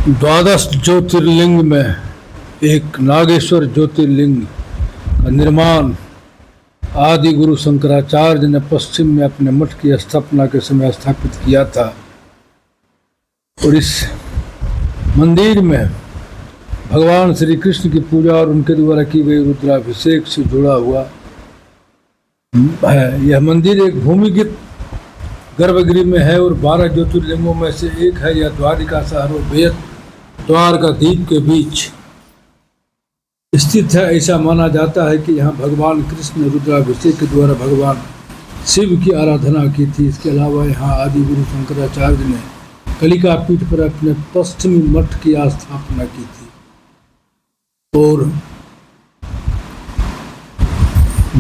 द्वादश ज्योतिर्लिंग में एक नागेश्वर ज्योतिर्लिंग का निर्माण आदि गुरु शंकराचार्य ने पश्चिम में अपने मठ की स्थापना के समय स्थापित किया था। और इस मंदिर में भगवान श्री कृष्ण की पूजा और उनके द्वारा की गई रुद्राभिषेक से जुड़ा हुआ है। यह मंदिर एक भूमिगत गर्भगृह में है और 12 ज्योतिर्लिंगों में से एक है। यह द्वारिका शहर और बेत द्वारकाधीश के बीच स्थित है। ऐसा माना जाता है कि यहाँ भगवान कृष्ण ने रुद्राभिषेक के द्वारा भगवान शिव की आराधना की थी। इसके अलावा यहाँ आदि गुरु शंकराचार्य ने कलिका पीठ पर अपने पश्चिमी मठ की स्थापना की थी। और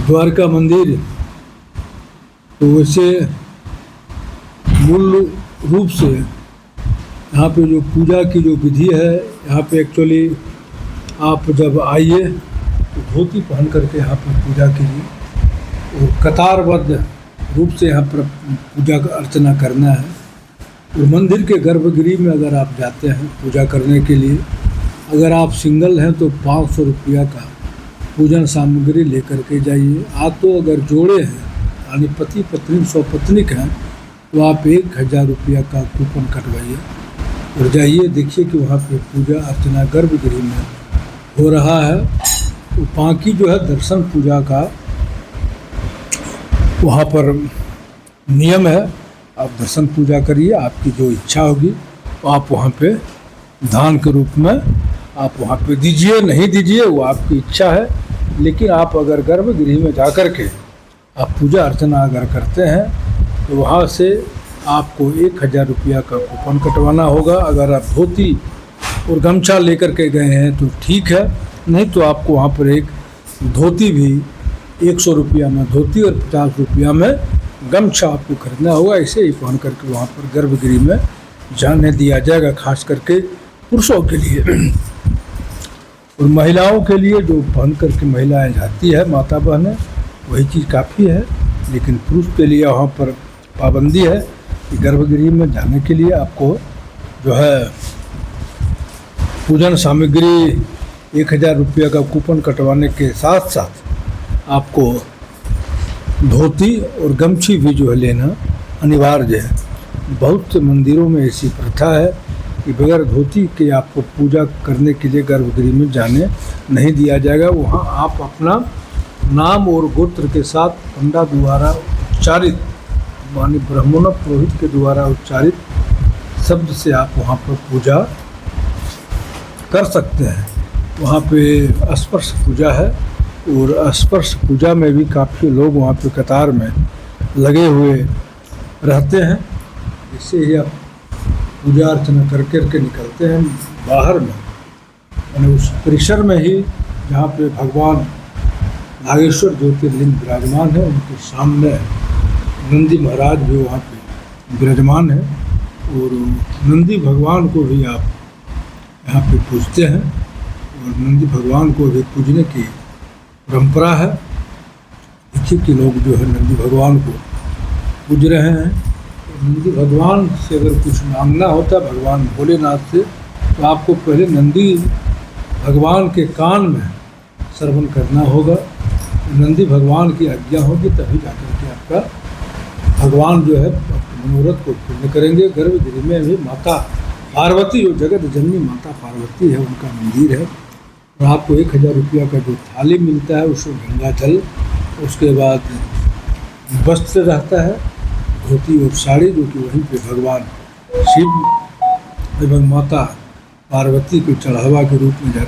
द्वारका मंदिर तो वैसे मूल रूप से यहाँ पे जो पूजा की जो विधि है, यहाँ पे एक्चुअली आप जब आइए तो धोती पहन करके यहाँ पर पूजा कीजिए और कतारबद्ध रूप से यहाँ पर पूजा अर्चना करना है। और मंदिर के गर्भगृह में अगर आप जाते हैं पूजा करने के लिए, अगर आप सिंगल हैं तो 500 रुपया का पूजन सामग्री लेकर के जाइए। आप तो अगर जोड़े हैं यानी पति पत्नी स्वपत्निक हैं तो आप 1000 रुपया का कूपन कटवाइए और जाइए। देखिए कि वहाँ पे पूजा अर्चना गर्भगृह में हो रहा है। तो बाकी जो है दर्शन पूजा का वहाँ पर नियम है, आप दर्शन पूजा करिए। आपकी जो इच्छा होगी तो आप वहाँ पे दान के रूप में आप वहाँ पे दीजिए, नहीं दीजिए वो आपकी इच्छा है। लेकिन आप अगर गर्भगृह में जा कर के आप पूजा अर्चना अगर करते हैं तो वहाँ से आपको 1000 रुपया का कूपन कटवाना होगा। अगर आप धोती और गमछा लेकर के गए हैं तो ठीक है, नहीं तो आपको वहाँ पर एक धोती भी 100 रुपया में धोती और 50 रुपया में गमछा आपको खरीदना होगा। ऐसे ही पहन करके वहाँ पर गर्भगृह में जाने दिया जाएगा, खास करके पुरुषों के लिए। और महिलाओं के लिए जो पहन करके महिलाएं जाती है माता बहनें, वही चीज़ काफ़ी है। लेकिन पुरुष के लिए वहाँ पर पाबंदी है कि गर्भगृह में जाने के लिए आपको जो है पूजन सामग्री 1000 रुपया का कूपन कटवाने के साथ साथ आपको धोती और गमछी भी जो है लेना अनिवार्य है। बहुत से मंदिरों में ऐसी प्रथा है कि बगैर धोती के आपको पूजा करने के लिए गर्भगृह में जाने नहीं दिया जाएगा। वहाँ आप अपना नाम और गोत्र के साथ पंडा द्वारा उच्चारित मानी ब्राह्मण पुरोहित के द्वारा उच्चारित शब्द से आप वहाँ पर पूजा कर सकते हैं। वहाँ पे स्पर्श पूजा है और स्पर्श पूजा में भी काफ़ी लोग वहाँ पे कतार में लगे हुए रहते हैं। इससे ही आप पूजा अर्चना करके निकलते हैं बाहर में, यानी उस परिसर में ही जहाँ पे भगवान नागेश्वर ज्योतिर्लिंग विराजमान है, उनके सामने नंदी महाराज भी वहाँ पे विराजमान है। और नंदी भगवान को भी आप यहाँ पे पूजते हैं और नंदी भगवान को भी पूजने की परंपरा है। देखिए कि लोग जो है नंदी भगवान को पूज रहे हैं। नंदी भगवान से अगर कुछ मांगना होता है भगवान भोलेनाथ से, तो आपको पहले नंदी भगवान के कान में श्रवण करना होगा। नंदी भगवान की आज्ञा होगी तभी जाकर के आपका भगवान जो है मनोरथ को पूर्ण करेंगे। गर्भगृह में भी माता पार्वती जो जगत जननी माता पार्वती है उनका मंदिर है। और आपको 1000 रुपया का जो थाली मिलता है उसमें गंगा जल, उसके बाद वस्त्र रहता है, धोती और साड़ी, जो कि वहीं पे भगवान शिव एवं माता पार्वती को चढ़ावा के रूप में जाता है।